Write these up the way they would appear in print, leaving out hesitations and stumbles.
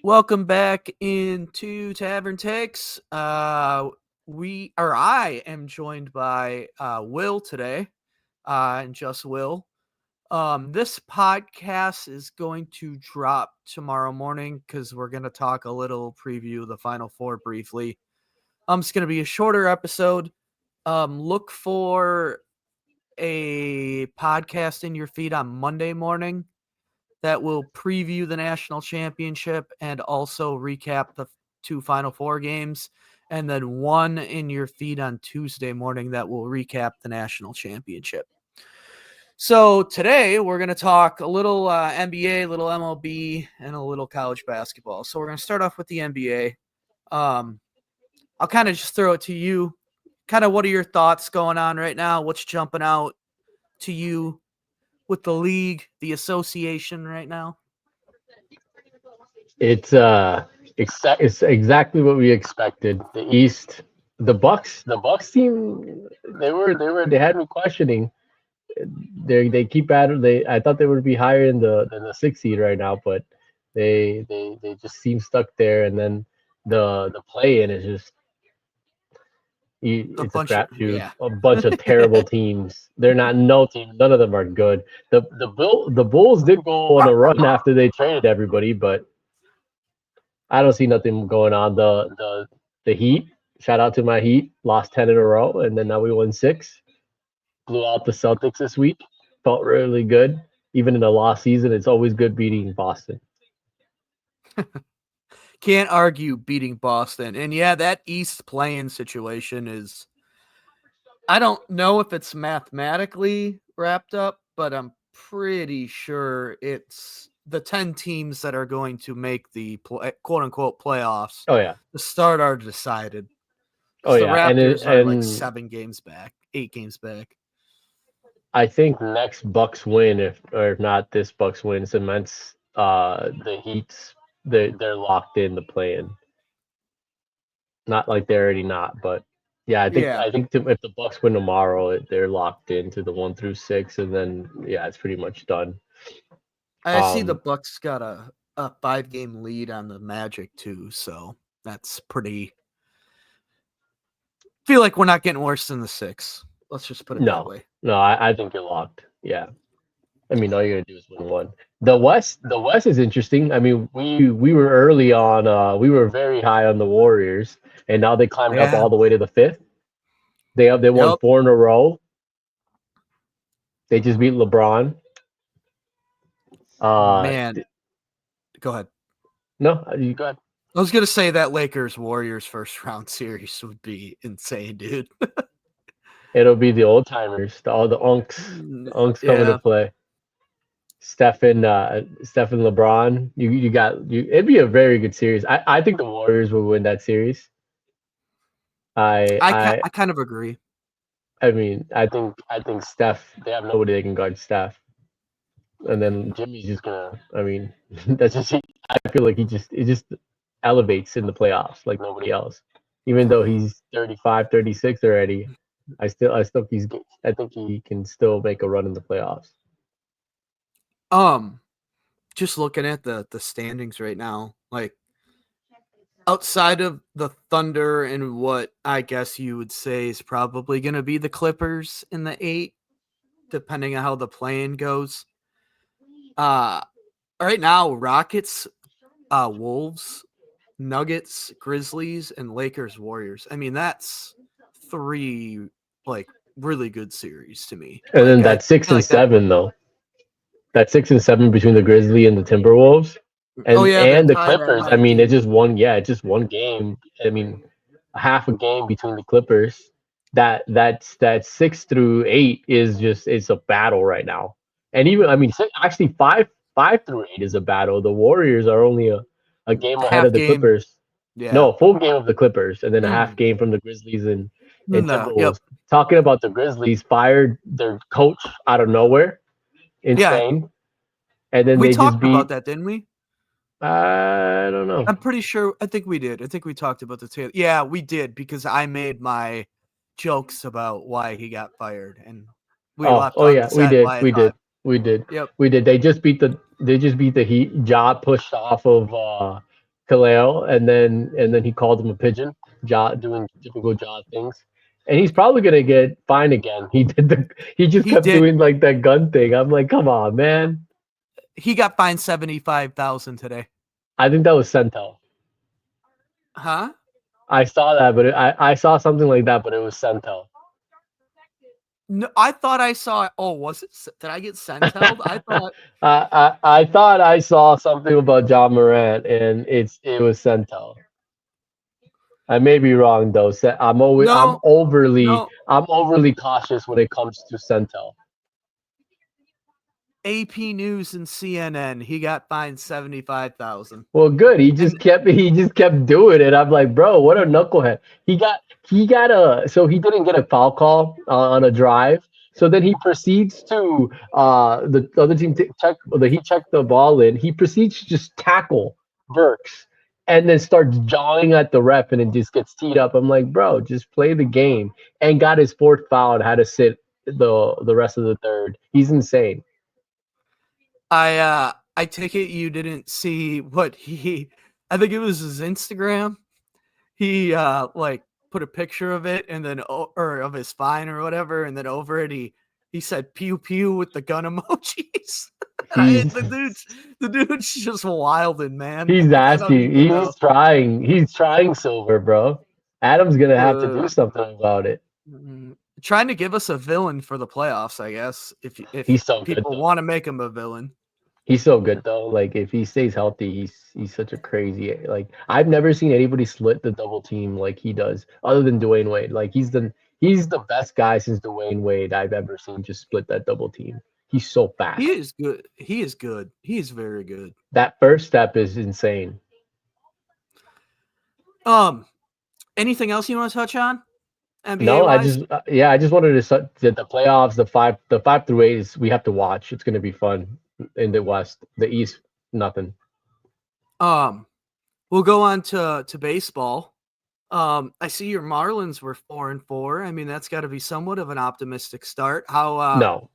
Welcome back into Tavern Takes. I am joined by Will today, and just Will. This podcast is going to drop tomorrow morning because we're going to talk a little preview of the Final Four briefly. It's going to be a shorter episode. Look for a podcast in your feed on Monday morning that will preview the national championship and also recap the two Final Four games, and then one in your feed on Tuesday morning that will recap the national championship. So today we're going to talk a little NBA, a little MLB, and a little college basketball. So we're going to start off with the NBA. I'll kind of just throw it to you. Kind of what are your thoughts going on right now? What's jumping out to you with the league, the association right now? It's exactly what we expected. The East, the Bucks team, they had me questioning. They keep at it. I thought they would be higher in the sixth seed right now, but they just seem stuck there. And then the play in is just A it's a bunch of crapshoot. A bunch of terrible teams. They're not no team. None of them are good. The Bulls did go on a run after they traded everybody, but I don't see nothing going on. The Heat, shout out to my Heat, lost 10 in a row, and then now we won six. Blew out the Celtics this week. Felt really good. Even in a lost season, it's always good beating Boston. Can't argue beating Boston. And yeah, that East playing situation is, I don't know if it's mathematically wrapped up, but I'm pretty sure it's the 10 teams that are going to make the quote unquote playoffs. Oh yeah. The start are decided. Oh The yeah. Raptors are like And 7 games back, 8 games back. I think next Bucks win, if not this Bucks win, cements the Heat's they're locked in the play-in. Not like they're already not, but yeah, Yeah. if the Bucks win tomorrow, they're locked into the 1 through 6, and then yeah, it's pretty much done. I see the Um, Bucks got a 5-game lead on the Magic too, so that's pretty. Feel like we're not getting worse than the 6. Let's just put it that no, way. no, I think you're locked. Yeah, I mean, all you're gonna do is win one. The West is interesting. I mean, we were early on. We were very high on the Warriors, and now they climbed up Yeah. all the way to the fifth. They won Yep. 4 in a row. They just beat LeBron. Uh, Man, go ahead. no, you go ahead. I was gonna say that Lakers Warriors first round series would be insane, dude. It'll be the old timers, all the unks coming to Yeah, play. Stephen LeBron. You got you. It'd be a very good series. I think the Warriors will win that series. I I I kind of agree. I mean I think Steph. They have nobody that can guard Steph, and then Jimmy's just gonna. I mean that's just. I feel like he just elevates in the playoffs like nobody else. Even though he's 35, 36 already, I think he can still make a run in the playoffs. Um, just looking at the standings right now, like outside of the Thunder and what I guess you would say is probably going to be the Clippers in the 8, depending on how the play-in goes. Right now, Rockets, Wolves, Nuggets, Grizzlies, and Lakers, Warriors. I mean, that's 3 like really good series to me. And then Like I that six feel and like that. seven though. That 6 and 7 between the Grizzly and the Timberwolves, Oh yeah, they're and the tied at Clippers. I mean, 19. it's just one game. I mean, half a game between the Clippers. That 6 through 8 is just it's a battle right now. And even I mean, actually 5 through 8 is a battle. The Warriors are only a game ahead Half of the game. Clippers. Yeah. No, a full game of the Clippers, and then a half Mm. game from the Grizzlies and No. Yep. Timberwolves. Talking about the Grizzlies, fired their coach out of nowhere. Yeah. Insane. And then We they just talked about beat. that, didn't we? I don't know. I'm pretty sure. I think we did. I think we talked about the Taylor. Yeah, we did because I made my jokes about why he got fired, and we left Oh yeah, we unsaid did, why I we thought. did, we did, Yep. we did. They just beat the Heat. Job pushed off of Kaleo, and then he called him a pigeon, jaw doing typical jaw things. And he's probably gonna get fined again. He just He kept did. doing like that gun thing. I'm like, come on, man. He got fined 75,000 today. I think that was Centel. Huh? I saw that, but I saw something like that, but it was Centel. No, I thought I saw. Oh, was it? Did I get Centelled? I thought I thought I saw something about John Morant, and it was Centel. I may be wrong though. no, no. I'm overly cautious when it comes to Centel. AP News and CNN. He got fined 75,000. Well, good. And He just kept doing it. I'm like, bro, what a knucklehead. He got a so he didn't get a foul call on a drive. So then he proceeds to the other team he checked the ball in. He proceeds to just tackle Burks and then starts jawing at the ref and it just gets teed up. I'm like, bro, just play the game, and got his fourth foul and had to sit the rest of the third. He's insane. I take it you didn't see what he. I think it was his Instagram. He like put a picture of it and then or of his fine or whatever, and then over it he said pew pew with the gun emojis. And He's the dude's just wilding, man. He's I don't asking. even know. He's trying. He's trying silver, bro. Adam's gonna have to Uh, do something about it. Trying to give us a villain for the playoffs, I guess. If He's so good people though. want to make him a villain. He's so good though. Like if he stays healthy, he's such a crazy. Like I've never seen anybody split the double team like he does, other than Dwayne Wade. Like he's the best guy since Dwayne Wade I've ever seen just split that double team. He's so He fast. is good. He is good. He is very good. That first step is insane. Um, anything else you want to touch on NBA No, wise? I just wanted to the playoffs, the five through eight is we have to watch. It's gonna be fun in the West. The East, nothing. Um, we'll go on to baseball. I see your Marlins were 4-4. I mean, that's got to be somewhat of an optimistic start. How? No,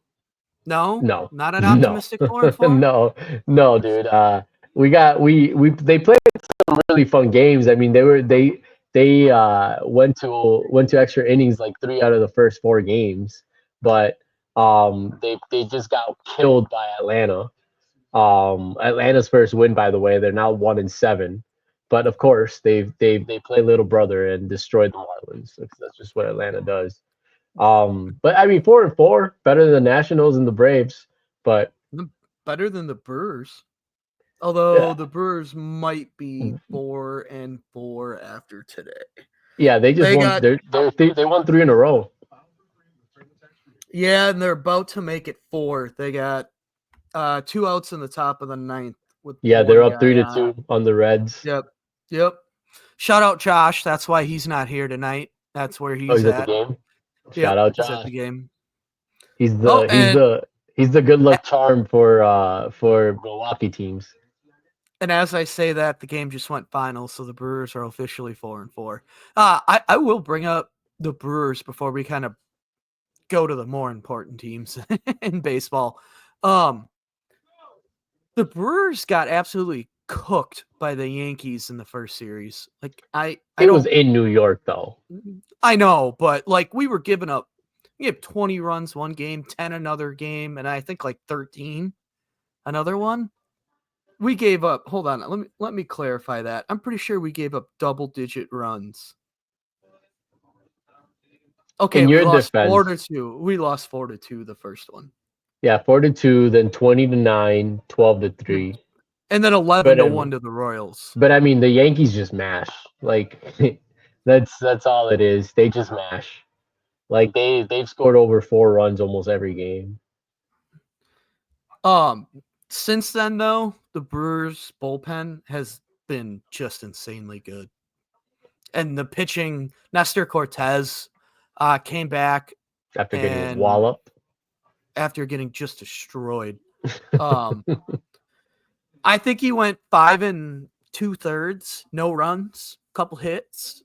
No, no, not an no, optimistic 4-4. no, no, dude. We they played some really fun games. I mean, they went to extra innings like three out of the first four games, but they just got killed by Atlanta. Atlanta's first win, by the way. They're now 1-7, but of course they play little brother and destroyed the Marlins. That's just what Atlanta does. But I mean, 4-4, better than the Nationals and the Braves. But Better than the Brewers. Although yeah, the Brewers might be 4-4 after today. yeah, they just They won. got They won three in a row. Yeah, and they're about to make it four. They got 2 outs in the top of the ninth with Yeah, they're one up guy three to on. two on the Reds. Yep. Yep. Shout out Josh. That's why he's not here tonight. That's where Oh, he's he's at the at. game. Shout Yep. out He's at Josh. the game. He's Oh, the he's and the he's the good luck charm for Milwaukee teams. and as I say that, the game just went final, so the Brewers are officially 4-4. I will bring up the Brewers before we kind of go to the more important teams in baseball. Um, the Brewers got absolutely cooked by the Yankees in the first series. Like I It was don't in New York though. I know, but like we were giving up we have 20 runs one game, 10 another game, and I think like 13 another one. We gave up. Hold on, let me clarify that. I'm pretty sure we gave up double digit runs. Okay, In we your lost four defense, to two. We lost 4-2 the first one. yeah, 4-2, then 20-9, 12-3. And then But 11-1 to the Royals. I mean, the Yankees just mash. Like that's all it is. They just mash. Like they've scored over 4 runs almost every game. Um, since then though, the Brewers bullpen has been just insanely good. And the pitching, Nestor Cortez came back After getting and walloped. after getting just destroyed. Um, I think he went 5 2/3, no runs, couple hits,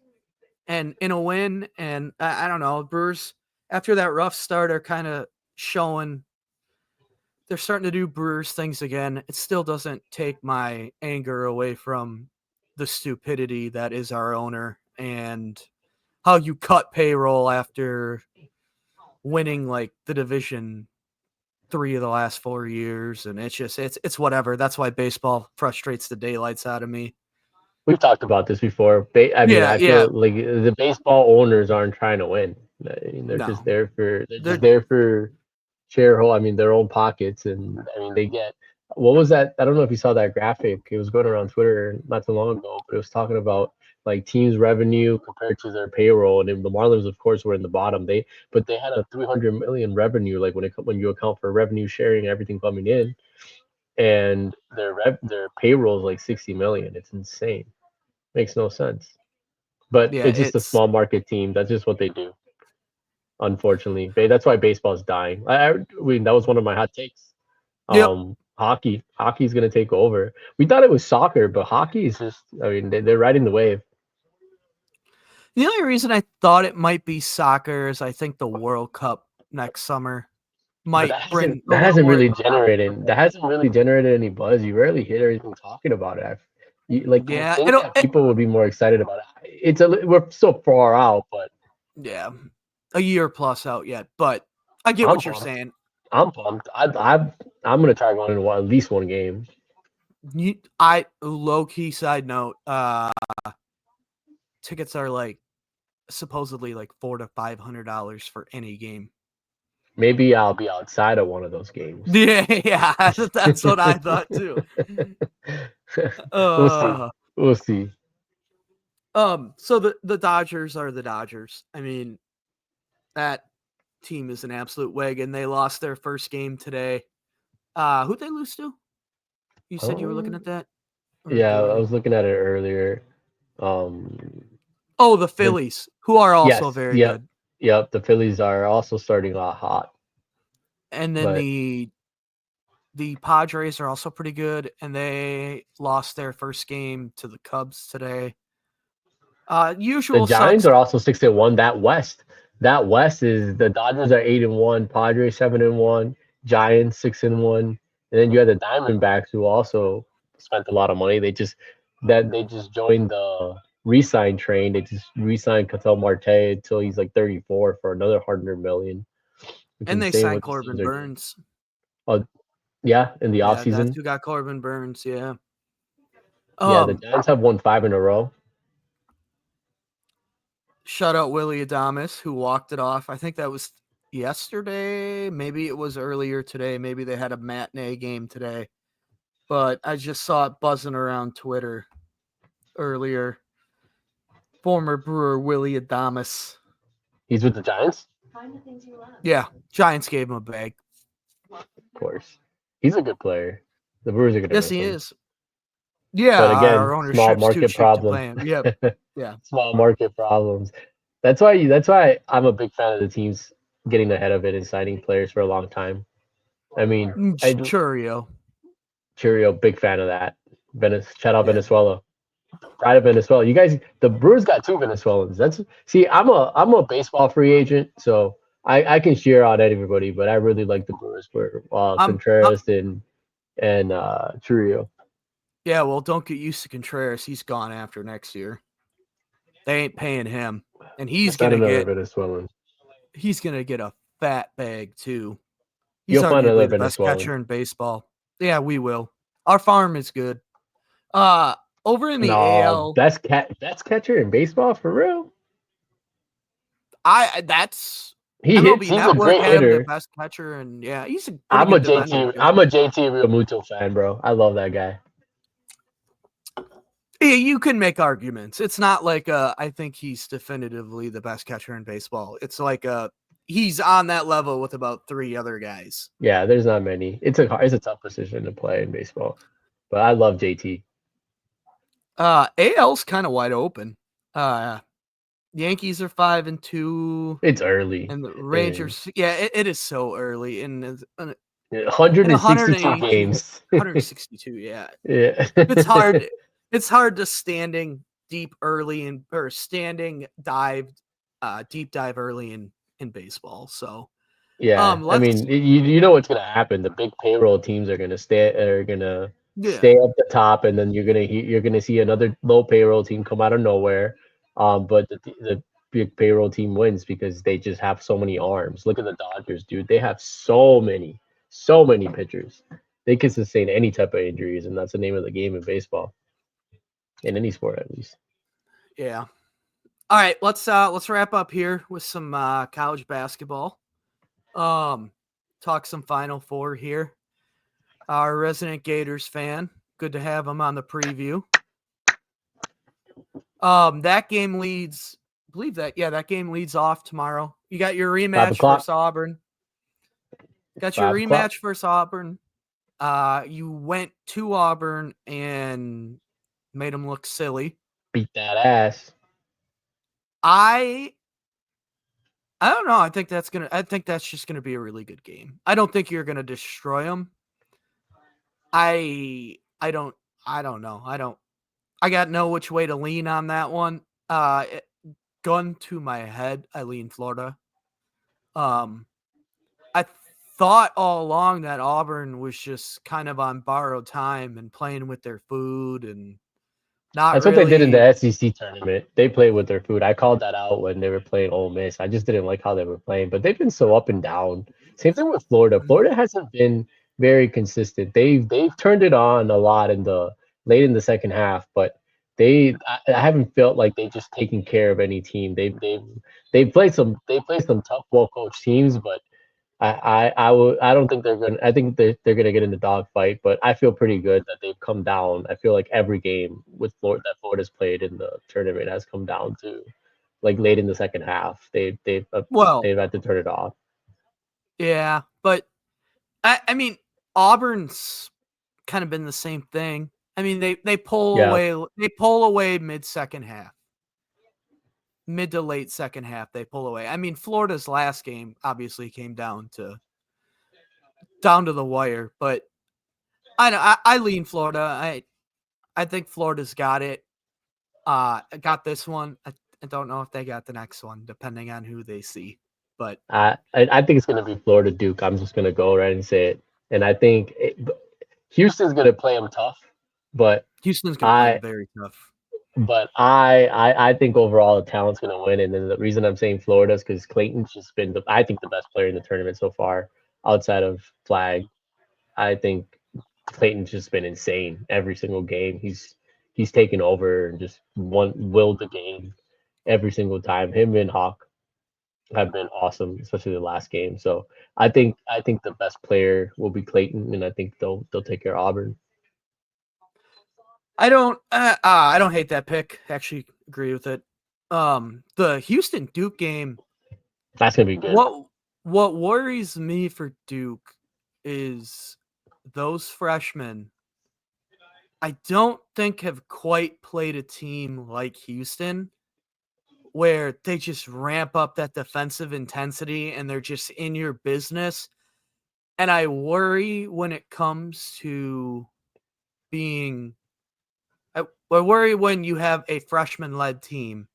and in a win. And I don't know, Brewers after that rough start are kind of showing they're starting to do Brewers things again. It still doesn't take my anger away from the stupidity that is our owner and how you cut payroll after winning like the division 3 of the last 4 years, and it's whatever. That's why baseball frustrates the daylights out of me. We've talked about this before. I mean, Yeah, I yeah. feel like the baseball owners aren't trying to win. I mean, No. they're just They're there for sharehold. I mean, their own pockets, and I mean, they get what was that? I don't know if you saw that graphic. It was going around Twitter not too long ago, but it was talking about like teams' revenue compared to their payroll, and then the Marlins, of course, were in the bottom. But they had a 300 million revenue, like when you account for revenue sharing and everything coming in, and their payroll is like 60 million. It's insane. Makes no sense. But yeah, it's just a it's small market team. That's just what they do. Unfortunately, that's why baseball's dying. I mean, that was one of my hot takes. yep. Hockey's gonna take over. We thought it was soccer, but hockey is just. I mean, they're riding the wave. The only reason I thought it might be soccer is I think the World Cup next summer But might bring a that little hasn't more. really generated any buzz. You rarely hear anything talking about it. You would Yeah, think that people would be more excited about it. We're so far out, but yeah, a year plus out yet, but I get I'm what you're pumped. saying. I'm pumped. I'm gonna try going to at least one game. I low key side note, tickets are like supposedly like $400 to $500 for any game. Maybe I'll be outside of one of those games. Yeah, yeah, that's what I thought too. We'll see. Uh, We'll see. so the Dodgers are the Dodgers. I mean, that team is an absolute wagon. They lost their first game today. Who'd they lose to? You said you were looking Um, at that, or yeah, go I ahead. was looking at it earlier. Um, Oh, the the Phillies, who are also yes, very yep, good, yep. The Phillies are also starting off hot, and then but the Padres are also pretty good, and they lost their first game to the Cubs today. the Usual Giants sucks. are also 6-1. That West is the Dodgers are 8-1, Padres 7-1, Giants 6-1, and then you had the Diamondbacks who also spent a lot of money. They just joined the re-sign train. They just re-signed Ketel Marte until he's like 34 for another 100 million. It's And they insane signed what these teams Corbin are doing. Burns. Oh yeah, in the Yeah, that's offseason. who got Corbin Burns. Yeah. Yeah, the Um, Giants have won 5 in a row. Shout out Willie Adamas, who walked it off. I think that was yesterday. Maybe it was earlier today. Maybe they had a matinee game today. But I just saw it buzzing around Twitter earlier. Former Brewer Willie Adamas. He's with the Giants, Yeah, Giants gave him a bag. of course. He's a good player. The Brewers are gonna Yes, miss he him. is. Yeah, But our again, small ownership's too market cheap to problem. pay him. Yep. Yeah. Small market problems. That's why I'm a big fan of the teams getting ahead of it and signing players for a long time. I mean, Churio. Cheerio, big fan of that. Shout out Yeah. Venezuela. Pride of Venezuela. You guys, the Brewers got two Venezuelans. I'm a baseball free agent, so I can cheer on everybody, but I really like the Brewers for I'm Contreras and Churio. yeah, well, don't get used to Contreras. He's gone after next year. They ain't paying him. And Let's find another Venezuelan. he's gonna get a fat bag too. He's You'll find another arguably the best Venezuelan. catcher in baseball. Yeah, we will. Our farm is good. Uh Over in the No, AL, best catcher in baseball for real. that's He hits. MLB He's a Network great had him the hitter. best catcher, and yeah, he's a pretty good defender too. I'm a JT Realmuto fan, bro. I love that guy. Yeah, you can make arguments. It's not like I think he's definitively the best catcher in baseball. It's like he's on that level with about 3 other guys. Yeah, there's not many. It's a tough position to play in baseball, but I love JT. AL's kind of wide open. Uh Yankees are 5-2, It's early. and the And Rangers. Yeah, it is so early in 162 182, games. 162. Yeah, Yeah. it's hard. It's hard to standing deep early in or standing deep dive early in baseball. So, Yeah, I let's mean, you know what's gonna happen. The big payroll teams are gonna stay. Are gonna. Yeah. stay up the top, and then you're gonna see another low payroll team come out of nowhere. But the big payroll team wins because they just have so many arms. Look at the Dodgers, dude. They have so many pitchers. They can sustain any type of injuries, and that's the name of the game in baseball, in any sport at least. Yeah. All right, let's wrap up here with some college basketball. Um Talk some Final Four here. Our resident Gators fan, good to have him on the preview. That game leads, I believe that, yeah, that game leads off tomorrow. You got your 5 rematch o'clock. versus Auburn. Got your 5 o'clock. rematch versus Auburn. You went to Auburn and made them look silly. Beat that ass. I I don't know. I think that's just gonna be a really good game. I don't think you're gonna destroy them. I don't I don't know. I got no which way to lean on that one. Gun to my head, I lean Florida. Um, I thought all along that Auburn was just kind of on borrowed time and playing with their food and not That's what they did in the really. SEC tournament. They played with their food. I called that out when they were playing Ole Miss. I just didn't like how they were playing, but they've been so up and down. Same thing with Florida. Florida hasn't been very consistent. They've turned it on a lot in the late in the second half, but I haven't felt like they've just taken care of any team. They played some tough, well coached teams, but I don't think they're gonna. I think they're gonna get in the dogfight, but I feel pretty good that they've come down. I feel like every game with Florida that Florida's played in the tournament has come down to like late in the second half. Well, They've had to turn it off. yeah, but I mean Auburn's kind of been the same thing. I mean Yeah, they pull away mid second half. Mid to late second half they pull away. I mean Florida's last game obviously came down to the wire, but I lean Florida. I think Florida's got it. Got this one. I don't know if they got the next one, depending on who they see. But I think it's gonna be Florida Duke. I'm just gonna go right and say it, and I think Houston's gonna play them tough, but Houston's going to play them I very tough. I think overall the talent's gonna win, and then the reason I'm saying Florida is because Clayton's just been I think the best player in the tournament so far, outside of Flag. I think Clayton's just been insane every single game. He's taken over and just willed the game every single time. Him and Hawk have been awesome, especially the last game. So I think the best player will be Clayton, and I think they'll take care of Auburn. I don't hate that pick. Actually, agree with it. The Houston Duke game. That's gonna be good. What worries me for Duke is those freshmen. I don't think have quite played a team like Houston where they just ramp up that defensive intensity and they're just in your business. And I worry when it comes to being, I worry when you have a freshman led team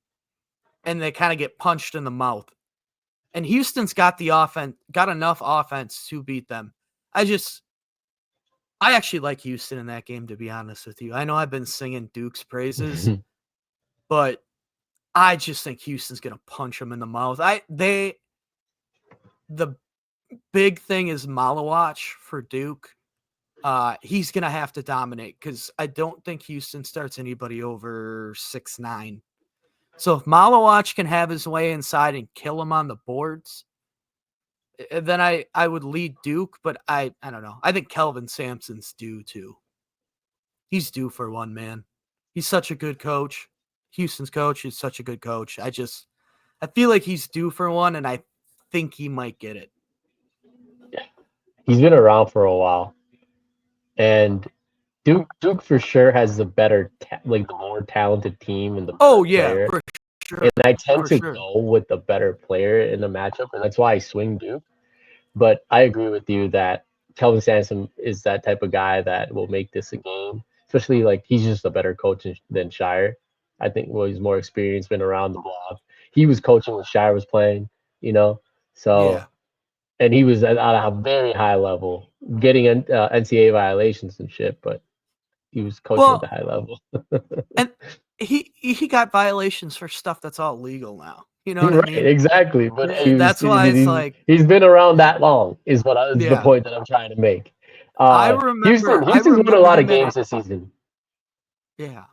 and they kind of get punched in the mouth. And Houston's got the offense, got enough offense to beat them. I actually like Houston in that game, to be honest with you. I know I've been singing Duke's praises, but I just think Houston's going to punch them in the mouth. The big thing is Malawach for Duke. He's going to have to dominate because I don't think Houston starts anybody over 6'9". So if Malawach can have his way inside and kill him on the boards, then I would lead Duke, but I don't know. I think Kelvin Sampson's due too. He's due for one, man. He's such a good coach. Houston's coach is such a good coach. I feel like he's due for one, and I think he might get it. Yeah, he's been around for a while, and Duke for sure has the like the more talented team and the better Oh yeah, player. for sure, And I tend for to sure. go with the better player in the matchup, and that's why I swing Duke. But I agree with you that Kelvin Sampson is that type of guy that will make this a game. Especially like he's just a better coach than Shire. I think well he's more experienced, been around the block. He was coaching when Shire was playing, you know. So Yeah, and he was at a very high level, getting NCAA violations and shit. But he was coaching at Well, the high level. and he got violations for stuff that's all legal now. You know what I Right, mean? exactly. But That's why it's like, he's been around that long. Is the yeah. point that I'm trying to make. I Houston's won a remember lot of him games this season. yeah.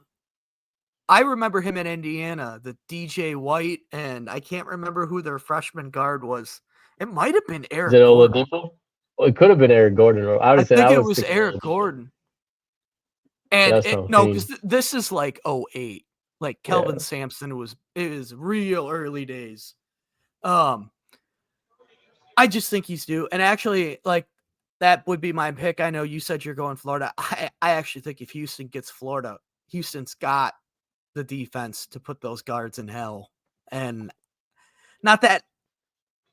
I remember him in Indiana, the DJ White, and I can't remember who their freshman guard was. It might have been Is it Eric Gordon. Oladipo? Well, it could have been Eric Gordon. Or I I would say think I it was was thinking Eric Oladipo. Gordon. And That sounds no, because clean. this is like '08. Like Kelvin Yeah. Sampson it was real early days. Um, I just think he's due. And actually, like that would be my pick. I know you said you're going Florida. I actually think if Houston gets Florida, Houston's got the defense to put those guards in hell. And not that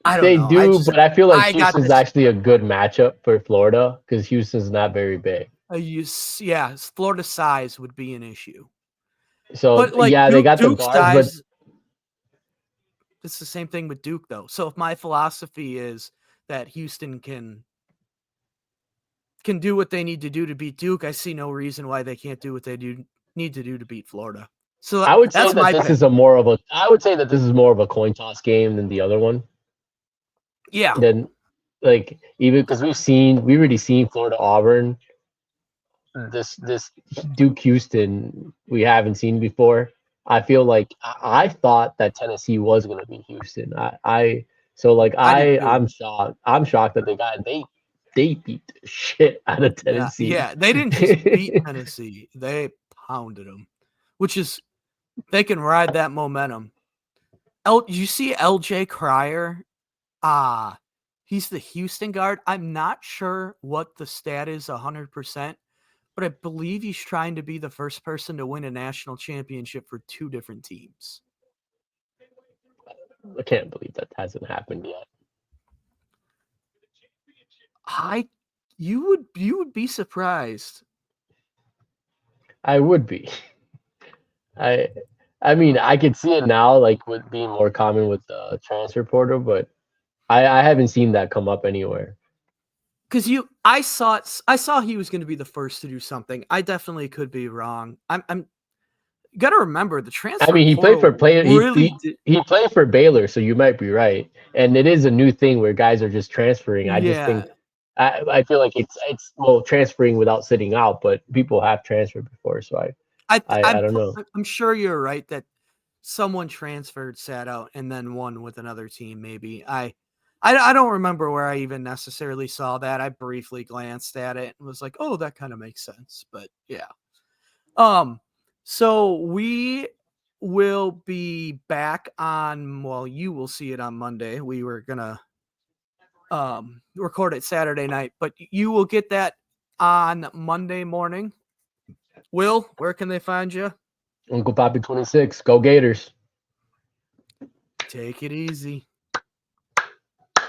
I don't They know. do, but I feel like I got Houston's this. actually a good matchup for Florida because Houston's not very big. Yeah, Florida size would be an issue. So But like yeah, they got the Duke guards, but size, it's the same thing with Duke though. So if my philosophy is that Houston can do what they need to do to beat Duke, I see no reason why they can't do what they need to do to beat Florida. So I would say that's that my this pick. is I would say that this is more of a coin toss game than the other one. Yeah. Then like even because we already seen Florida Auburn. This Duke Houston we haven't seen before. I feel like I thought that Tennessee was going to be Houston. I so like I did too. I'm shocked. I'm shocked that they beat the shit out of Yeah. Tennessee. Yeah. They didn't just beat Tennessee. They pounded them, which is they can ride that momentum. You see LJ Cryer? He's the Houston guard. I'm not sure what the stat is 100%, but I believe he's trying to be the first person to win a national championship for two different teams. I can't believe that hasn't happened yet. You would be surprised. I would be. I I mean I could see it now, like with being more common with the transfer portal, but I haven't seen that come up anywhere. Because I saw he was going to be the first to do something. I definitely could be wrong. I'm got to remember the I transfer mean, portal really did. he played for Baylor, so you might be right. And it is a new thing where guys are just transferring. I just Yeah, think I feel like it's well transferring without sitting out, but people have transferred before, so I don't know. I'm sure you're right that someone transferred, sat out, and then won with another team. Maybe I don't remember where I even necessarily saw that. I briefly glanced at it and was like, oh, that kind of makes sense. But yeah. So we will be back on, well, you will see it on Monday. We were gonna record it Saturday night, but you will get that on Monday morning. Will, where can they find you? Uncle Poppy 26, go Gators. Take it easy.